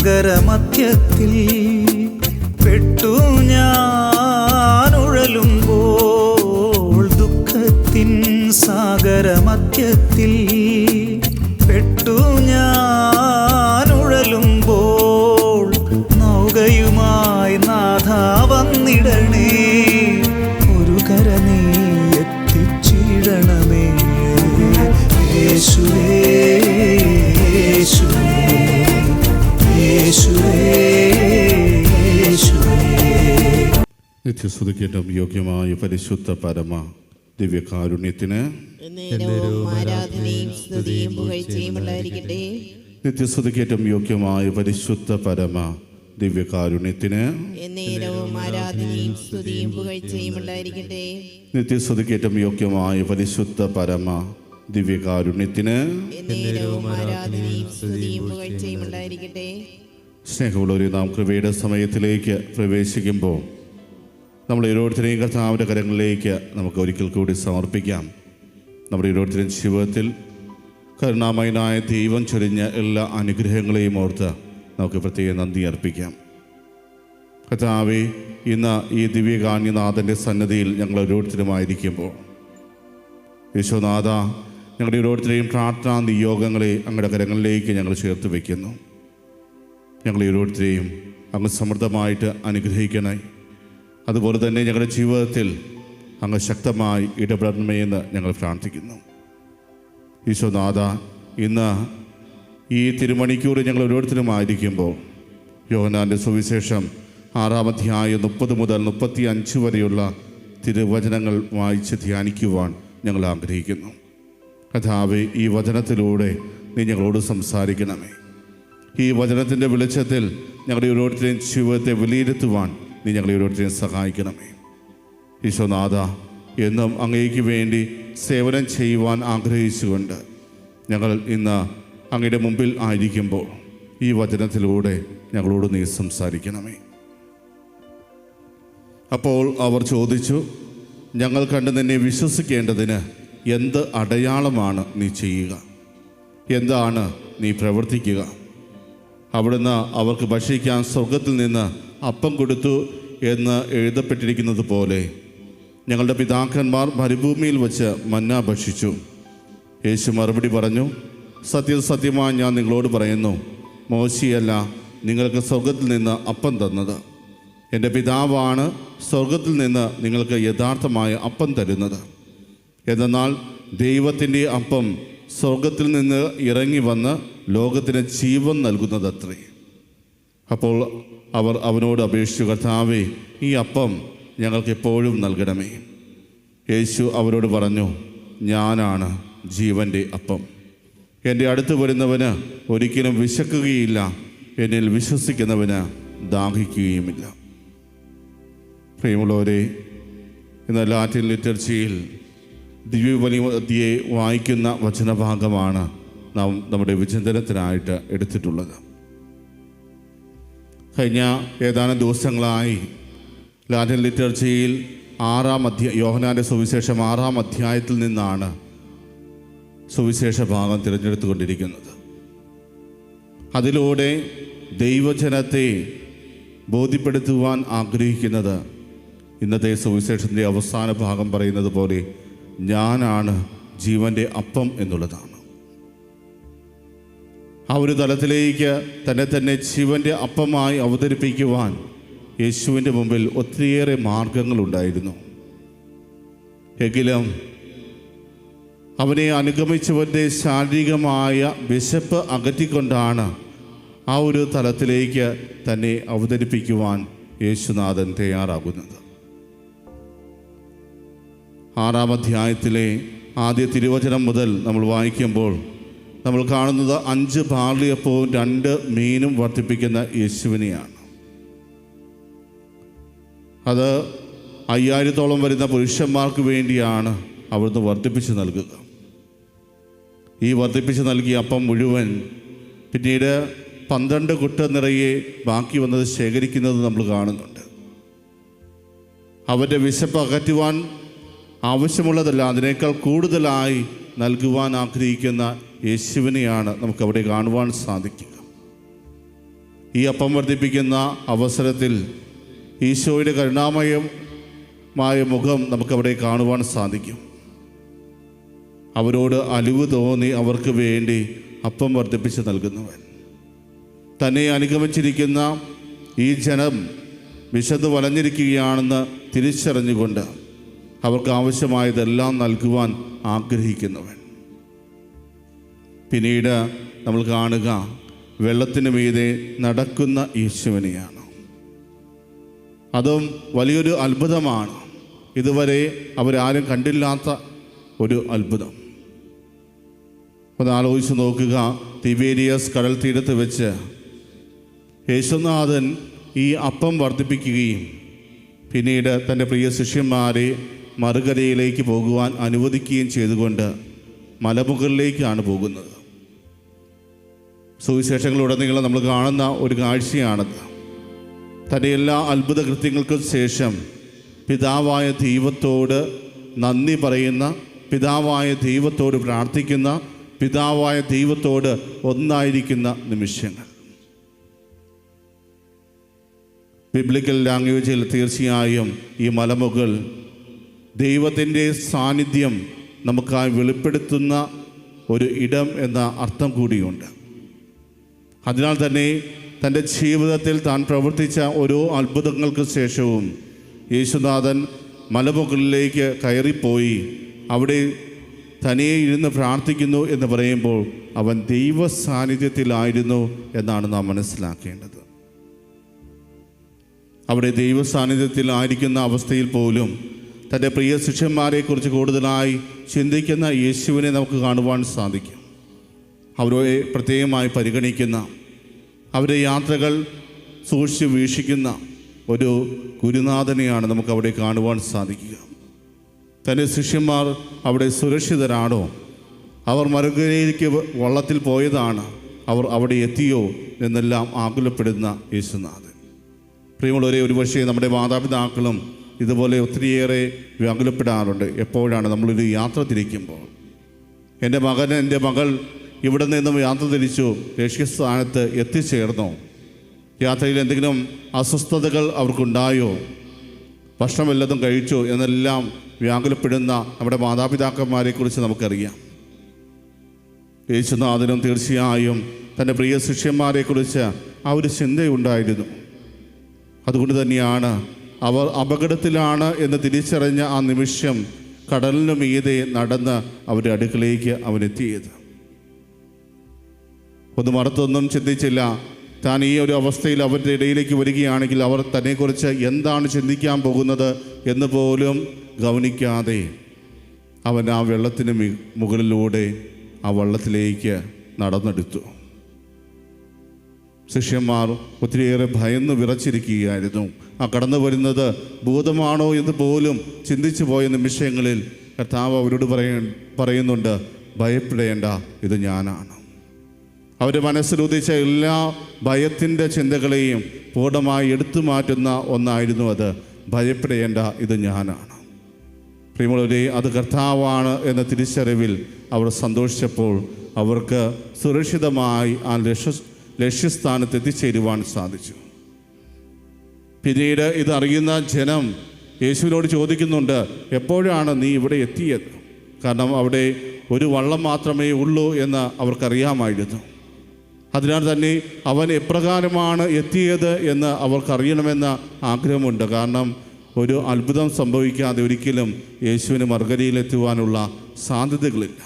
സാഗരമധ്യത്തിൽ പെട്ടു ഞാൻ ഉഴലുമ്പോൾ, ദുഃഖത്തിൻ സാഗരമധ്യത്തിൽ പെട്ടു ഞാൻ ഉഴലുമ്പോൾ, നൗകയുമായി നാഥ വന്നിടണേ, ഒരു കര നീ എത്തിച്ചിടണമേ. യേശുവേ യേശുവേ യേശുവേ യേശുവേ. നിത്യസ്തുതിക്കേറ്റവും യോഗ്യമായ പരിശുദ്ധ പരമ ദിവ്യകാരുണ്യത്തിന് നിത്യസ്തുതിക്കേറ്റവും യോഗ്യമായ പരിശുദ്ധ പരമ ദിവ്യകാരുണ്യത്തിന് നിത്യസ്തുതിക്കേറ്റവും യോഗ്യമായ പരിശുദ്ധ പരമ ദിവ്യകാരുണ്യത്തിന് സ്നേഹമുള്ളവരെ, നാം കൃപയുടെ സമയത്തിലേക്ക് പ്രവേശിക്കുമ്പോൾ നമ്മൾ ഓരോരുത്തരെയും കർത്താവിൻ്റെ കരങ്ങളിലേക്ക് നമുക്ക് ഒരിക്കൽ കൂടി സമർപ്പിക്കാം. നമ്മുടെ ഓരോരുത്തരും ജീവിതത്തിൽ കരുണാമയനായ ദൈവം ചൊരിഞ്ഞ എല്ലാ അനുഗ്രഹങ്ങളെയും ഓർത്ത് നമുക്ക് പ്രത്യേക നന്ദി അർപ്പിക്കാം. കർത്താവേ, ഇന്ന് ഈ ദിവ്യകാന്യനാഥൻ്റെ സന്നിധിയിൽ ഞങ്ങൾ ഓരോരുത്തരുമായിരിക്കുമ്പോൾ യേശുനാഥ, ഞങ്ങളുടെ ഓരോരുത്തരെയും പ്രാർത്ഥനാ നിയോഗങ്ങളെ അങ്ങയുടെ കരങ്ങളിലേക്ക് ഞങ്ങൾ ചേർത്ത് വയ്ക്കുന്നു. ഞങ്ങളെ ഓരോരുത്തരെയും അങ്ങ് സമൃദ്ധമായിട്ട് അനുഗ്രഹിക്കണേ. അതുപോലെ തന്നെ ഞങ്ങളുടെ ജീവിതത്തിൽ അങ്ങ് ശക്തമായി ഇടപെടണമേയെന്ന് ഞങ്ങൾ പ്രാർത്ഥിക്കുന്നു. ഈശോനാഥ, ഇന്ന് ഈ തിരുമണിക്കൂർ ഞങ്ങൾ ഓരോരുത്തരുമായിരിക്കുമ്പോൾ യോഹന്നാൻ്റെ സുവിശേഷം 6-ാം അധ്യായം 30 മുതൽ 35 വരെയുള്ള തിരുവചനങ്ങൾ വായിച്ച് ധ്യാനിക്കുവാൻ ഞങ്ങൾ ആഗ്രഹിക്കുന്നു. കർത്താവേ, ഈ വചനത്തിലൂടെ നീ ഞങ്ങളോട് സംസാരിക്കണമേ. ഈ വചനത്തിൻ്റെ വെളിച്ചത്തിൽ ഞങ്ങളുടെ ഓരോരുത്തരെയും ജീവിതത്തെ വിലയിരുത്തുവാൻ നീ ഞങ്ങളെ ഓരോരുത്തരെയും സഹായിക്കണമേ. ഈശോനാഥ, എന്നും അങ്ങേക്ക് വേണ്ടി സേവനം ചെയ്യുവാൻ ആഗ്രഹിച്ചുകൊണ്ട് ഞങ്ങൾ ഇന്ന് അങ്ങയുടെ മുമ്പിൽ ആയിരിക്കുമ്പോൾ ഈ വചനത്തിലൂടെ ഞങ്ങളോട് നീ സംസാരിക്കണമേ. അപ്പോൾ അവർ ചോദിച്ചു, ഞങ്ങൾ കണ്ട് നിന്നെ വിശ്വസിക്കേണ്ടതിന് എന്ത് അടയാളമാണ് നീ ചെയ്യുക? എന്താണ് നീ പ്രവർത്തിക്കുക? അവിടുന്ന് അവർക്ക് ഭക്ഷിക്കാൻ സ്വർഗത്തിൽ നിന്ന് അപ്പം കൊടുത്തു എന്ന് എഴുതപ്പെട്ടിരിക്കുന്നത് പോലെ ഞങ്ങളുടെ പിതാക്കന്മാർ മരുഭൂമിയിൽ വച്ച് മന്ന ഭക്ഷിച്ചു. യേശു മറുപടി പറഞ്ഞു, സത്യസത്യമായി ഞാൻ നിങ്ങളോട് പറയുന്നു, മോശെയല്ല നിങ്ങൾക്ക് സ്വർഗത്തിൽ നിന്ന് അപ്പം തന്നത്. എൻ്റെ പിതാവാണ് സ്വർഗത്തിൽ നിന്ന് നിങ്ങൾക്ക് യഥാർത്ഥമായ അപ്പം തരുന്നത്. എന്നാൽ ദൈവത്തിൻ്റെ അപ്പം സ്വർഗത്തിൽ നിന്ന് ഇറങ്ങി വന്ന് ലോകത്തിന് ജീവൻ നൽകുന്നതത്രേ. അപ്പോൾ അവർ അവനോട് അപേക്ഷിച്ചു, കർത്താവേ, ഈ അപ്പം ഞങ്ങൾക്ക് എപ്പോഴും നൽകണമേ. യേശു അവരോട് പറഞ്ഞു, ഞാനാണ് ജീവൻ്റെ അപ്പം. എൻ്റെ അടുത്ത് വരുന്നവന് ഒരിക്കലും വിശക്കുകയില്ല, എന്നിൽ വിശ്വസിക്കുന്നവന് ദാഹിക്കുകയുമില്ല. പ്രിയമുള്ളവരെ, ഇന്ന് ലാറ്റിൻ ലിറ്റർച്ചിയിൽ ദിവ്യബലിയെ വായിക്കുന്ന വചനഭാഗമാണ് നാം നമ്മുടെ വിചിന്തനത്തിനായിട്ട് എടുത്തിട്ടുള്ളത്. കഴിഞ്ഞ ഏതാനും ദിവസങ്ങളായി ലാറ്റിൻ ലിറ്റർച്ചിയിൽ യോഹന്നാൻ്റെ സുവിശേഷം 6-ാം അധ്യായത്തിൽ നിന്നാണ് സുവിശേഷ ഭാഗം തിരഞ്ഞെടുത്തുകൊണ്ടിരിക്കുന്നത്. അതിലൂടെ ദൈവജനത്തെ ബോധ്യപ്പെടുത്തുവാൻ ആഗ്രഹിക്കുന്നത് ഇന്നത്തെ സുവിശേഷത്തിൻ്റെ അവസാന ഭാഗം പറയുന്നത് പോലെ ഞാനാണ് ജീവൻ്റെ അപ്പം എന്നുള്ളതാണ്. ആ ഒരു തലത്തിലേക്ക് തന്നെ ജീവൻ്റെ അപ്പമായി അവതരിപ്പിക്കുവാൻ യേശുവിൻ്റെ മുമ്പിൽ ഒത്തിരിയേറെ മാർഗങ്ങളുണ്ടായിരുന്നു. എങ്കിലും അവനെ അനുഗമിച്ചവരുടെ ശാരീരികമായ വിശപ്പ് അകറ്റിക്കൊണ്ടാണ് ആ ഒരു തലത്തിലേക്ക് തന്നെ അവതരിപ്പിക്കുവാൻ യേശുനാഥൻ തയ്യാറാകുന്നത്. 6-ാം അധ്യായത്തിലെ ആദ്യ തിരുവചനം മുതൽ നമ്മൾ വായിക്കുമ്പോൾ നമ്മൾ കാണുന്നത് 5 ബാർലിയപ്പവും 2 മീനും വർദ്ധിപ്പിക്കുന്ന യേശുവിനെയാണ്. അത് 5000-ഓളം വരുന്ന പുരുഷന്മാർക്ക് വേണ്ടിയാണ് അവിടുന്ന് വർദ്ധിപ്പിച്ച് നൽകുക. ഈ വർദ്ധിപ്പിച്ച് നൽകിയ അപ്പം മുഴുവൻ പിന്നീട് 12 കുട്ട നിറയെ ബാക്കി വന്നത് ശേഖരിക്കുന്നത് നമ്മൾ കാണുന്നുണ്ട്. അവൻ്റെ വിശപ്പ് അകറ്റുവാൻ ആവശ്യമുള്ളതല്ല, അതിനേക്കാൾ കൂടുതലായി നൽകുവാൻ ആഗ്രഹിക്കുന്ന യേശുവിനെയാണ് നമുക്കവിടെ കാണുവാൻ സാധിക്കുക. ഈ അപ്പം വർദ്ധിപ്പിക്കുന്ന അവസരത്തിൽ ഈശോയുടെ കരുണാമയമായ മുഖം നമുക്കവിടെ കാണുവാൻ സാധിക്കും. അവരോട് അലിവ് തോന്നി അവർക്ക് വേണ്ടി അപ്പം വർദ്ധിപ്പിച്ച് നൽകുന്നവൻ. തന്നെ അനുഗമിച്ചിരിക്കുന്ന ഈ ജനം വിശന്ന് വലഞ്ഞിരിക്കുകയാണെന്ന് തിരിച്ചറിഞ്ഞുകൊണ്ട് അവർക്ക് ആവശ്യമായതെല്ലാം നൽകുവാൻ ആഗ്രഹിക്കുന്നവൻ. പിന്നീട് നമ്മൾ കാണുക വെള്ളത്തിന് മീതെ നടക്കുന്ന യേശുവിനെയാണ്. അതും വലിയൊരു അത്ഭുതമാണ്. ഇതുവരെ അവരാരും കണ്ടില്ലാത്ത ഒരു അത്ഭുതം. ഒന്ന് ആലോചിച്ച് നോക്കുക. തിബേരിയസ് കടൽ തീരത്ത് വെച്ച് യേശുനാഥൻ ഈ അപ്പം വർദ്ധിപ്പിക്കുകയും പിന്നീട് തൻ്റെ പ്രിയ ശിഷ്യന്മാരെ മറുകരയിലേക്ക് പോകുവാൻ അനുവദിക്കുകയും ചെയ്തുകൊണ്ട് മലമുകളിലേക്കാണ് പോകുന്നത്. സുവിശേഷങ്ങളിലുടനീളം നമ്മൾ കാണുന്ന ഒരു കാഴ്ചയാണത്. തൻ്റെ എല്ലാ അത്ഭുത കൃത്യങ്ങൾക്കും ശേഷം പിതാവായ ദൈവത്തോട് നന്ദി പറയുന്ന, പിതാവായ ദൈവത്തോട് പ്രാർത്ഥിക്കുന്ന, പിതാവായ ദൈവത്തോട് ഒന്നായിരിക്കുന്ന നിമിഷങ്ങൾ. ബിബ്ലിക്കൽ ലാംഗ്വേജിൽ തീർച്ചയായും ഈ മലമുകൾ ദൈവത്തിൻ്റെ സാന്നിധ്യം നമുക്കായി വെളിപ്പെടുത്തുന്ന ഒരു ഇടം എന്ന അർത്ഥം കൂടിയുണ്ട്. അതിനാൽ തന്നെ തൻ്റെ ജീവിതത്തിൽ താൻ പ്രവർത്തിച്ച ഓരോ അത്ഭുതങ്ങൾക്ക് ശേഷവും യേശുനാഥൻ മലമുകളിലേക്ക് കയറിപ്പോയി അവിടെ തനിയെ ഇരുന്ന് പ്രാർത്ഥിക്കുന്നു എന്ന് പറയുമ്പോൾ അവൻ ദൈവ സാന്നിധ്യത്തിലായിരുന്നു എന്നാണ് നാം മനസ്സിലാക്കേണ്ടത്. അവിടെ ദൈവ സാന്നിധ്യത്തിലായിരിക്കുന്ന അവസ്ഥയിൽ പോലും തൻ്റെ പ്രിയ ശിഷ്യന്മാരെക്കുറിച്ച് കൂടുതലായി ചിന്തിക്കുന്ന യേശുവിനെ നമുക്ക് കാണുവാൻ സാധിക്കും. അവരെ പ്രത്യേകമായി പരിഗണിക്കുന്ന, അവരുടെ യാത്രകൾ സൂക്ഷിച്ച് വീക്ഷിക്കുന്ന ഒരു ഗുരുനാഥനെയാണ് നമുക്കവിടെ കാണുവാൻ സാധിക്കുക. തൻ്റെ ശിഷ്യന്മാർ അവിടെ സുരക്ഷിതരാണോ? അവർ മറുകരയിലേക്ക് വള്ളത്തിൽ പോയതാണ്, അവർ അവിടെ എത്തിയോ എന്നെല്ലാം ആകുലപ്പെടുന്ന യേശുനാഥൻ. പ്രിയമുള്ളവരെ, ഒരുപക്ഷെ നമ്മുടെ മാതാപിതാക്കളും ഇതുപോലെ ഒത്തിരിയേറെ വ്യാകുലപ്പെടാറുണ്ട്. എപ്പോഴാണ് നമ്മളൊരു യാത്ര തിരിക്കുമ്പോൾ, എൻ്റെ മകൻ, എൻ്റെ മകൾ ഇവിടെ നിന്നും യാത്ര തിരിച്ചു, ലക്ഷ്യസ്ഥാനത്ത് എത്തിച്ചേർന്നോ? യാത്രയിൽ എന്തെങ്കിലും അസ്വസ്ഥതകൾ അവർക്കുണ്ടായോ? ഭക്ഷണം വല്ലതും കഴിച്ചോ എന്നെല്ലാം വ്യാകുലപ്പെടുന്ന നമ്മുടെ മാതാപിതാക്കന്മാരെക്കുറിച്ച് നമുക്കറിയാം. യേശുനാഥനും തീർച്ചയായും തൻ്റെ പ്രിയ ശിഷ്യന്മാരെക്കുറിച്ച് ആ ഒരു ചിന്തയുണ്ടായിരുന്നു. അതുകൊണ്ട് തന്നെയാണ് അവർ അപകടത്തിലാണ് എന്ന് തിരിച്ചറിഞ്ഞ ആ നിമിഷം കടലിന് മീതെ നടന്ന് അവരുടെ അടുക്കളയിലേക്ക് അവനെത്തിയത്. ഒന്നും മറുത്തൊന്നും ചിന്തിച്ചില്ല. താൻ ഈ ഒരു അവസ്ഥയിൽ അവരുടെ ഇടയിലേക്ക് വരികയാണെങ്കിൽ അവർ തന്നെക്കുറിച്ച് എന്താണ് ചിന്തിക്കാൻ പോകുന്നത് എന്ന് പോലും ഗൗനിക്കാതെ അവൻ ആ വെള്ളത്തിന് മുകളിലൂടെ ആ വള്ളത്തിലേക്ക് നടന്നെടുത്തു. ശിഷ്യന്മാർ ഒത്തിരിയേറെ ഭയന്ന് വിറച്ചിരിക്കുകയായിരുന്നു. ആ കടന്നു വരുന്നത് ഭൂതമാണോ എന്ന് പോലും ചിന്തിച്ചു പോയ നിമിഷങ്ങളിൽ കർത്താവ് അവരോട് പറയുന്നുണ്ട്, ഭയപ്പെടേണ്ട, ഇത് ഞാനാണ്. അവരുടെ മനസ്സിലുദിച്ച എല്ലാ ഭയത്തിൻ്റെ ചിന്തകളെയും പൂർണ്ണമായി എടുത്തു മാറ്റുന്ന ഒന്നായിരുന്നു അത്. ഭയപ്പെടേണ്ട, ഇത് ഞാനാണ്. പ്രിയമുള്ളവരെ, അത് കർത്താവാണ് എന്ന തിരിച്ചറിവിൽ അവർ സന്തോഷിച്ചപ്പോൾ അവർക്ക് സുരക്ഷിതമായി ആ ലക്ഷ്യസ്ഥാനത്ത് എത്തിച്ചേരുവാൻ സാധിച്ചു. പിന്നീട് ഇതറിയുന്ന ജനം യേശുവിനോട് ചോദിക്കുന്നുണ്ട്, എപ്പോഴാണ് നീ ഇവിടെ എത്തിയത്? കാരണം അവിടെ ഒരു വള്ളം മാത്രമേ ഉള്ളൂ എന്ന് അവർക്കറിയാമായിരുന്നു. അതിനാൽ തന്നെ അവൻ എപ്രകാരമാണ് എത്തിയത് എന്ന് അവർക്കറിയണമെന്ന ആഗ്രഹമുണ്ട്. കാരണം ഒരു അത്ഭുതം സംഭവിക്കാതെ ഒരിക്കലും യേശുവിന് മറുകരയിലെത്തുവാനുള്ള സാധ്യതകളില്ല.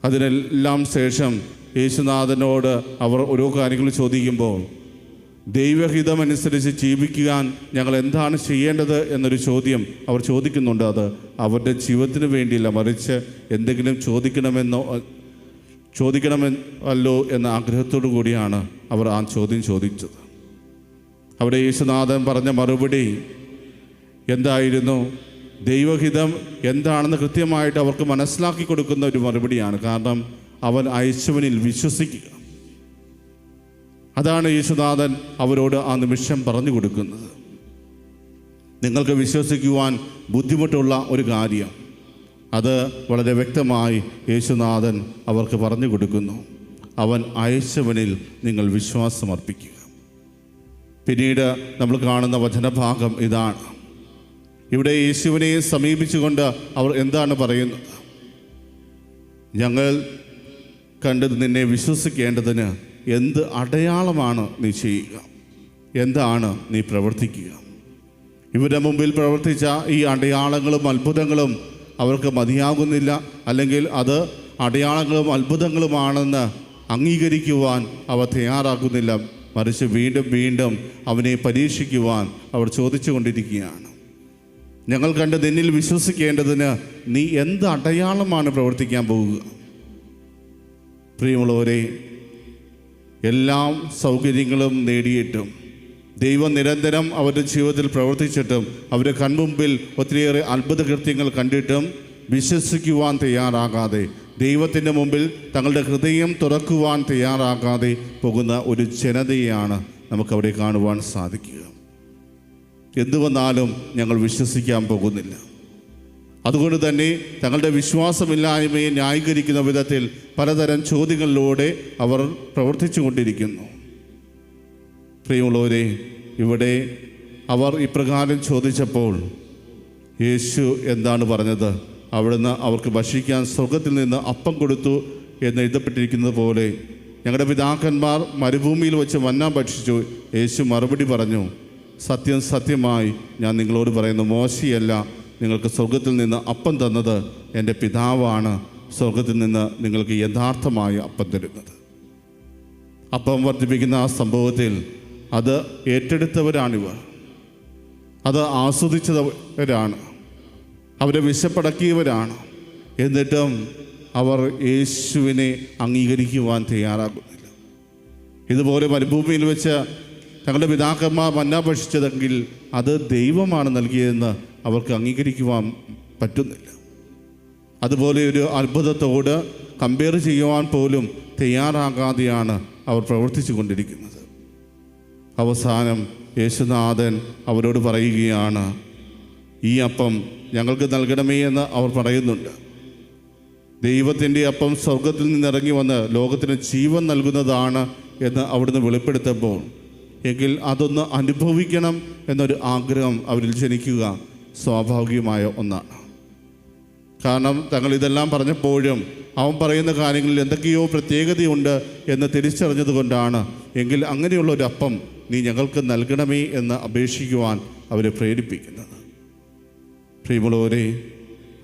അതിനെല്ലാം ശേഷം യേശുനാഥനോട് അവർ ഓരോ കാര്യങ്ങൾ ചോദിക്കുമ്പോൾ ദൈവഹിതമനുസരിച്ച് ജീവിക്കാൻ ഞങ്ങൾ എന്താണ് ചെയ്യേണ്ടത് എന്നൊരു ചോദ്യം അവർ ചോദിക്കുന്നുണ്ട്. അത് അവരുടെ ജീവിതത്തിന് വേണ്ടിയില്ല, മറിച്ച് എന്തെങ്കിലും ചോദിക്കണമല്ലോ എന്ന ആഗ്രഹത്തോടു കൂടിയാണ് അവർ ആ ചോദ്യം ചോദിച്ചത്. അവിടെ യേശുനാഥൻ പറഞ്ഞ മറുപടി എന്തായിരുന്നു? ദൈവഹിതം എന്താണെന്ന് കൃത്യമായിട്ട് അവർക്ക് മനസ്സിലാക്കി കൊടുക്കുന്ന ഒരു മറുപടിയാണ്. കാരണം അവൻ അയച്ചവനിൽ വിശ്വസിക്കുക. അതാണ് യേശുനാഥൻ അവരോട് ആ നിമിഷം പറഞ്ഞു കൊടുക്കുന്നത്. നിങ്ങൾക്ക് വിശ്വസിക്കുവാൻ ബുദ്ധിമുട്ടുള്ള ഒരു കാര്യം, അത് വളരെ വ്യക്തമായി യേശുനാഥൻ അവർക്ക് പറഞ്ഞു കൊടുക്കുന്നു. അവൻ അയച്ചവനിൽ നിങ്ങൾ വിശ്വാസമർപ്പിക്കുക. പിന്നീട് നമ്മൾ കാണുന്ന വചനഭാഗം ഇതാണ്. ഇവിടെ യേശുവിനെ സമീപിച്ചുകൊണ്ട് അവർ എന്താണ് പറയുന്നത്? ഞങ്ങൾ കണ്ടത് നിന്നെ വിശ്വസിക്കേണ്ടതിന് എന്ത് അടയാളമാണ് നീ ചെയ്യുക? എന്താണ് നീ പ്രവർത്തിക്കുക? ഇവരുടെ മുമ്പിൽ പ്രവർത്തിച്ച ഈ അടയാളങ്ങളും അത്ഭുതങ്ങളും അവർക്ക് മതിയാകുന്നില്ല, അല്ലെങ്കിൽ അത് അടയാളങ്ങളും അത്ഭുതങ്ങളുമാണെന്ന് അംഗീകരിക്കുവാൻ അവർ തയ്യാറാകുന്നില്ല. മറിച്ച് വീണ്ടും വീണ്ടും അവനെ പരീക്ഷിക്കുവാൻ അവർ ചോദിച്ചു കൊണ്ടിരിക്കുകയാണ്. ഞങ്ങൾ കണ്ട് നിന്നിൽ വിശ്വസിക്കേണ്ടതിന് നീ എന്ത് അടയാളമാണ് പ്രവർത്തിക്കാൻ പോകുക? പ്രിയമുള്ളവരെ, എല്ലാ സൗകര്യങ്ങളും നേടിയിട്ടും ദൈവം നിരന്തരം അവരുടെ ജീവിതത്തിൽ പ്രവർത്തിച്ചിട്ടും അവരുടെ കൺമുമ്പിൽ ഒത്തിരിയേറെ അത്ഭുത കൃത്യങ്ങൾ കണ്ടിട്ടും വിശ്വസിക്കുവാൻ തയ്യാറാകാതെ, ദൈവത്തിൻ്റെ മുമ്പിൽ തങ്ങളുടെ ഹൃദയം തുറക്കുവാൻ തയ്യാറാകാതെ പോകുന്ന ഒരു ജനതയാണ് നമുക്കവിടെ കാണുവാൻ സാധിക്കുക. എന്തു വന്നാലും ഞങ്ങൾ വിശ്വസിക്കാൻ പോകുന്നില്ല. അതുകൊണ്ട് തന്നെ തങ്ങളുടെ വിശ്വാസമില്ലായ്മയെ ന്യായീകരിക്കുന്ന വിധത്തിൽ പലതരം ചോദ്യങ്ങളിലൂടെ അവർ പ്രവർത്തിച്ചു കൊണ്ടിരിക്കുന്നു. പ്രിയമുള്ളവരെ, ഇവിടെ അവർ ഇപ്രകാരം ചോദിച്ചപ്പോൾ യേശു എന്താണ് പറഞ്ഞത്? അവിടുന്ന് അവർക്ക് ഭക്ഷിക്കാൻ സ്വർഗത്തിൽ നിന്ന് അപ്പം കൊടുത്തു എന്ന് എഴുതപ്പെട്ടിരിക്കുന്നത് പോലെ ഞങ്ങളുടെ പിതാക്കന്മാർ മരുഭൂമിയിൽ വെച്ച് മന്ന ഭക്ഷിച്ചു. യേശു മറുപടി പറഞ്ഞു, സത്യം സത്യമായി ഞാൻ നിങ്ങളോട് പറയുന്നു, മോശയല്ല നിങ്ങൾക്ക് സ്വർഗത്തിൽ നിന്ന് അപ്പം തന്നത്, എൻ്റെ പിതാവാണ് സ്വർഗത്തിൽ നിന്ന് നിങ്ങൾക്ക് യഥാർത്ഥമായ അപ്പം തരുന്നത്. അപ്പം വർദ്ധിപ്പിക്കുന്ന ആ സംഭവത്തിൽ അത് ഏറ്റെടുത്തവരാണിവർ, അത് ആസ്വദിച്ചവരാണ്, അവരെ വിശപ്പടക്കിയവരാണ്. എന്നിട്ടും അവർ യേശുവിനെ അംഗീകരിക്കുവാൻ തയ്യാറാകുന്നില്ല. ഇതുപോലെ മരുഭൂമിയിൽ വെച്ച് തങ്ങളുടെ പിതാക്കന്മാർ മന്ന ഭക്ഷിച്ചതെങ്കിൽ അത് ദൈവമാണ് നൽകിയതെന്ന് അവർക്ക് അംഗീകരിക്കുവാൻ പറ്റുന്നില്ല. അതുപോലെ ഒരു അത്ഭുതത്തോട് കമ്പയർ ചെയ്യുവാൻ പോലും തയ്യാറാകാതെയാണ് അവർ പ്രവർത്തിച്ചു കൊണ്ടിരിക്കുന്നത്. അവസാനം യേശുനാഥൻ അവരോട് പറയുകയാണ്, ഈ അപ്പം ഞങ്ങൾക്ക് നൽകണമേ എന്ന് അവർ പറയുന്നുണ്ട്. ദൈവത്തിൻ്റെ അപ്പം സ്വർഗത്തിൽ നിന്നിറങ്ങി വന്ന് ലോകത്തിന് ജീവൻ നൽകുന്നതാണ് എന്ന് അവിടുന്ന് വെളിപ്പെടുത്തുമ്പോൾ, എങ്കിൽ അതൊന്ന് അനുഭവിക്കണം എന്നൊരു ആഗ്രഹം അവരിൽ ജനിക്കുക സ്വാഭാവികമായ ഒന്നാണ്. കാരണം തങ്ങൾ ഇതെല്ലാം പറഞ്ഞപ്പോഴും അവൻ പറയുന്ന കാര്യങ്ങളിൽ എന്തൊക്കെയോ പ്രത്യേകതയുണ്ട് എന്ന് തിരിച്ചറിഞ്ഞതുകൊണ്ടാണ്, എങ്കിൽ അങ്ങനെയുള്ള ഒരു അപ്പം നീ ഞങ്ങൾക്ക് നൽകണമേ എന്ന് അപേക്ഷിക്കുവാൻ അവരെ പ്രേരിപ്പിക്കുന്നത്. പ്രിയമുള്ളവരെ,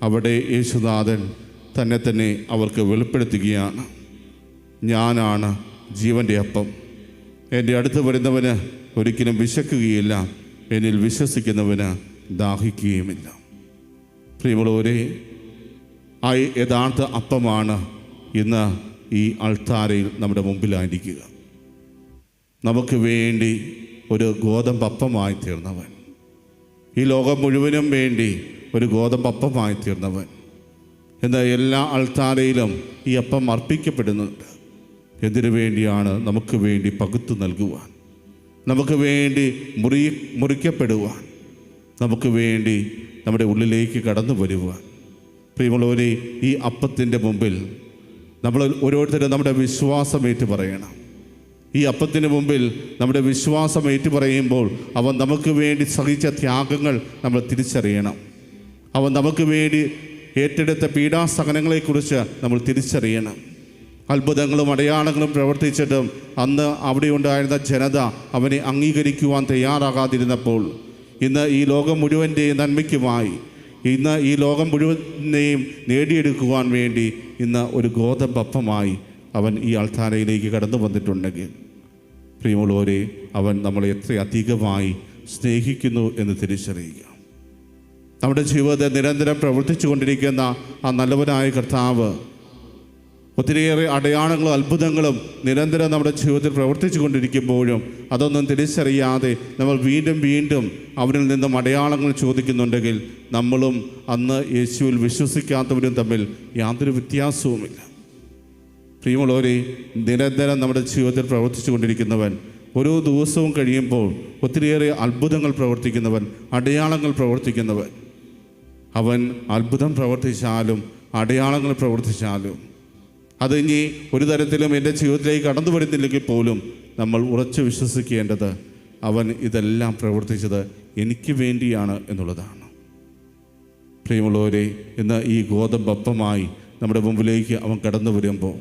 അവിടെ യേശുനാഥൻ തന്നെ അവർക്ക് വെളിപ്പെടുത്തുകയാണ്. ഞാനാണ് ജീവൻ്റെ അപ്പം. എൻ്റെ അടുത്ത് വരുന്നവന് ഒരിക്കലും വിശക്കുകയില്ല, എന്നിൽ വിശ്വസിക്കുന്നവന് ദാഹിക്കുകയുമില്ല. പ്രിയമുള്ളവരെ, ആ യഥാർത്ഥ അപ്പമാണ് ഇന്ന് ഈ അൾത്താരയിൽ നമ്മുടെ മുമ്പിലായിരിക്കുക. നമുക്ക് വേണ്ടി ഒരു ഗോതമ്പപ്പമായി തീർന്നവൻ, ഈ ലോകം മുഴുവനും വേണ്ടി ഒരു ഗോതമ്പപ്പമായി തീർന്നവൻ. എന്നാൽ എല്ലാ അൾത്താരയിലും ഈ അപ്പം അർപ്പിക്കപ്പെടുന്നുണ്ട്. എന്തിനു വേണ്ടിയാണ്? നമുക്ക് വേണ്ടി പകുത്തു നൽകുവാൻ, നമുക്ക് വേണ്ടി മുറിക്കപ്പെടുവാൻ, നമുക്ക് വേണ്ടി നമ്മുടെ ഉള്ളിലേക്ക് കടന്നു വരുവാൻ. പ്രിയമുള്ളവരെ, ഈ അപ്പത്തിൻ്റെ മുമ്പിൽ നമ്മൾ ഓരോരുത്തരും നമ്മുടെ വിശ്വാസം ഏറ്റു പറയണം. ഈ അപ്പത്തിന് മുമ്പിൽ നമ്മുടെ വിശ്വാസം ഏറ്റു പറയുമ്പോൾ അവൻ നമുക്ക് വേണ്ടി സഹിച്ച ത്യാഗങ്ങൾ നമ്മൾ തിരിച്ചറിയണം. അവൻ നമുക്ക് വേണ്ടി ഏറ്റെടുത്ത പീഡാസഹനങ്ങളെക്കുറിച്ച് നമ്മൾ തിരിച്ചറിയണം. അത്ഭുതങ്ങളും അടയാളങ്ങളും പ്രവർത്തിച്ചിട്ടും അന്ന് അവിടെ ഉണ്ടായിരുന്ന ജനത അവനെ അംഗീകരിക്കുവാൻ തയ്യാറാകാതിരുന്നപ്പോൾ, ഇന്ന് ഈ ലോകം മുഴുവൻ്റെയും നന്മയ്ക്കുമായി, ഇന്ന് ഈ ലോകം മുഴുവനെയും നേടിയെടുക്കുവാൻ വേണ്ടി ഇന്ന് ഒരു ഗോതമ്പപ്പമായി അവൻ ഈ അൾത്താരയിലേക്ക് കടന്നു വന്നിട്ടുണ്ടെങ്കിൽ, പ്രിയമുള്ളവരെ, അവൻ നമ്മളെ എത്രയധികമായി സ്നേഹിക്കുന്നു എന്ന് തിരിച്ചറിയുക. നമ്മുടെ ജീവിതത്തെ നിരന്തരം പ്രവർത്തിച്ചു കൊണ്ടിരിക്കുന്ന ആ നല്ലവനായ കർത്താവ് ഒത്തിരിയേറെ അടയാളങ്ങളും അത്ഭുതങ്ങളും നിരന്തരം നമ്മുടെ ജീവിതത്തിൽ പ്രവർത്തിച്ചു കൊണ്ടിരിക്കുമ്പോഴും അതൊന്നും തിരിച്ചറിയാതെ നമ്മൾ വീണ്ടും വീണ്ടും അവരിൽ നിന്നും അടയാളങ്ങൾ ചോദിക്കുന്നുണ്ടെങ്കിൽ നമ്മളും അന്ന് യേശുവിൽ വിശ്വസിക്കാത്തവരും തമ്മിൽ യാതൊരു വ്യത്യാസവുമില്ല. പ്രിയമുള്ളവരെ, നിരന്തരം നമ്മുടെ ജീവിതത്തിൽ പ്രവർത്തിച്ചു കൊണ്ടിരിക്കുന്നവൻ, ഓരോ ദിവസവും കഴിയുമ്പോൾ ഒത്തിരിയേറെ അത്ഭുതങ്ങൾ പ്രവർത്തിക്കുന്നവൻ, അടയാളങ്ങൾ പ്രവർത്തിക്കുന്നവൻ, അവൻ അത്ഭുതം പ്രവർത്തിച്ചാലും അടയാളങ്ങൾ പ്രവർത്തിച്ചാലും അത് ഇനി ഒരു തരത്തിലും എൻ്റെ ജീവിതത്തിലേക്ക് കടന്നു വരുന്നില്ലെങ്കിൽ പോലും നമ്മൾ ഉറച്ചു വിശ്വസിക്കേണ്ടത് അവൻ ഇതെല്ലാം പ്രവർത്തിച്ചത് എനിക്ക് വേണ്ടിയാണ് എന്നുള്ളതാണ്. പ്രിയമുള്ളവരെ, ഇന്ന് ഈ ഗോതമ്പപ്പമായി നമ്മുടെ മുമ്പിലേക്ക് അവൻ കടന്നു വരുമ്പോൾ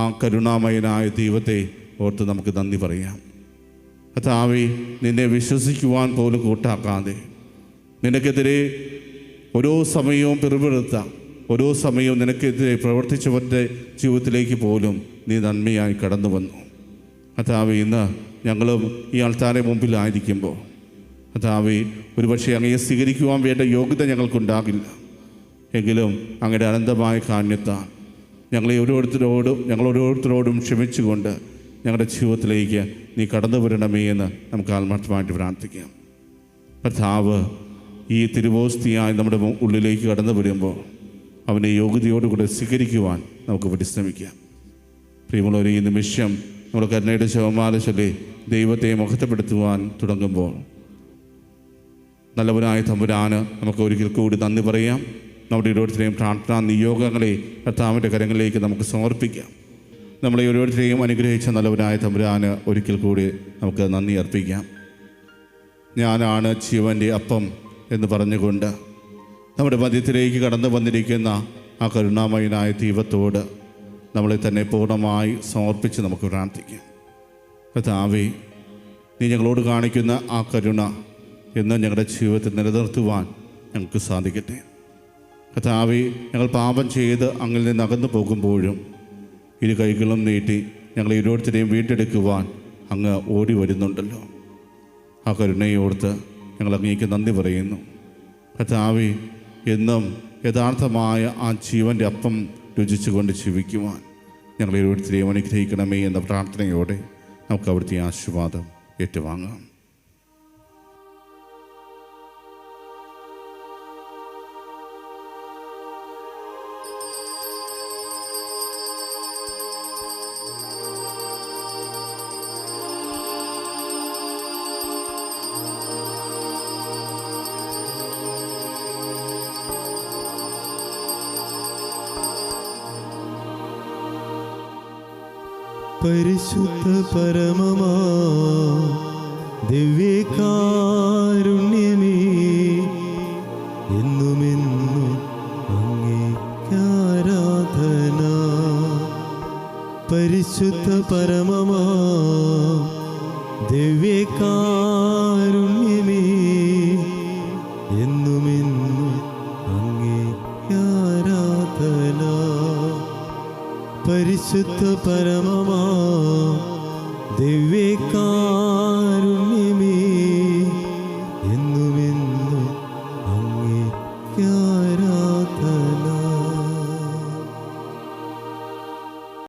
ആ കരുണാമയനായ ദൈവത്തെ ഓർത്ത് നമുക്ക് നന്ദി പറയാം. കർത്താവേ, നിന്നെ വിശ്വസിക്കുവാൻ പോലും കൂട്ടാക്കാതെ നിനക്കെതിരെ ഓരോ സമയവും പിറുപിറുത്ത, ഓരോ സമയവും നിനക്കെതിരെ പ്രവർത്തിച്ചവരുടെ ജീവിതത്തിലേക്ക് പോലും നീ നന്മയായി കടന്നു വന്നു. കർത്താവേ, ഇന്ന് ഞങ്ങളും ഈ ആൾക്കാരെ മുമ്പിലായിരിക്കുമ്പോൾ കർത്താവേ, ഒരുപക്ഷെ അങ്ങയെ സ്വീകരിക്കുവാൻ വേണ്ട യോഗ്യത ഞങ്ങൾക്കുണ്ടാകില്ല. എങ്കിലും അങ്ങയുടെ അനന്തമായ കാരുണ്യത്താൽ ഞങ്ങൾ ഓരോരുത്തരോടും ക്ഷമിച്ചുകൊണ്ട് ഞങ്ങളുടെ ജീവിതത്തിലേക്ക് നീ കടന്നു വരണമേ എന്ന് നമുക്ക് ആത്മാർത്ഥമായിട്ട് പ്രാർത്ഥിക്കാം. കർത്താവ് ഈ തിരുവോസ്തിയായി നമ്മുടെ ഉള്ളിലേക്ക് കടന്നു വരുമ്പോൾ അവനെ യോഗ്യതയോടുകൂടെ സ്വീകരിക്കുവാൻ നമുക്ക് പരിശ്രമിക്കാം. പ്രിയമുള്ളവരെ, ഈ നിമിഷം നമ്മുടെ കരുണയുടെ ശവമാല ചൊല്ലി ദൈവത്തെ മഹത്വപ്പെടുത്തുവാൻ തുടങ്ങുമ്പോൾ നല്ലവനായ തമ്പുരാന് നമുക്ക് ഒരിക്കൽ കൂടി നന്ദി പറയാം. നമ്മുടെ ഓരോരുത്തരെയും പ്രാർത്ഥനാ നിയോഗങ്ങളെ കർത്താവിൻ്റെ കരങ്ങളിലേക്ക് നമുക്ക് സമർപ്പിക്കാം. നമ്മളെ ഓരോരുത്തരെയും അനുഗ്രഹിച്ച നല്ലവനായ തമ്പുരാന് ഒരിക്കൽ കൂടി നമുക്ക് നന്ദി അർപ്പിക്കാം. ഞാനാണ് ജീവൻ്റെ അപ്പം എന്ന് പറഞ്ഞുകൊണ്ട് നമ്മുടെ മധ്യത്തിലേക്ക് കടന്നു വന്നിരിക്കുന്ന ആ കരുണാമയനായ ദൈവത്തോട് നമ്മളെ തന്നെ പൂർണ്ണമായി സമർപ്പിച്ച് നമുക്ക് പ്രാർത്ഥിക്കാം. കർത്താവേ, നീ ഞങ്ങളോട് കാണിക്കുന്ന ആ കരുണ എന്ന് ഞങ്ങളുടെ ജീവിതത്തിൽ നിലനിർത്തുവാൻ ഞങ്ങൾക്ക് സാധിക്കട്ടെ. കർത്താവേ, ഞങ്ങൾ പാപം ചെയ്ത് അങ്ങിൽ നിന്ന് അകന്നു പോകുമ്പോഴും ഇരു കൈകളും നീട്ടി ഞങ്ങളെ ഓരോരുത്തരെയും വീണ്ടെടുക്കുവാൻ അങ്ങ് ഓടി വരുന്നുണ്ടല്ലോ. ആ കരുണയോർത്ത് ഞങ്ങൾ അങ്ങേക്ക് നന്ദി പറയുന്നു. കർത്താവേ, എന്നും യഥാർത്ഥമായ ആ ജീവൻ്റെ അപ്പം രുചിച്ചുകൊണ്ട് ജീവിക്കുവാൻ ഞങ്ങളെ ഓരോരുത്തരെയും അനുഗ്രഹിക്കണമേ എന്ന പ്രാർത്ഥനയോടെ നമുക്ക് അവിടുത്തെ ആശീർവാദം ഏറ്റുവാങ്ങാം. പരിശുദ്ധ പരമമാ ദിവ്യകാരുണ്യമേ, എന്നുമെന്നും അങ്ങേക്കാരാധന. പരിശുദ്ധ പരമമാ ദിവ്യകാരുണ്യമേ, എന്നുമെന്നും അങ്ങേക്കാരാധന. പരിശുദ്ധ പരമമാ ദിവ്യകാരുണ്യമേ,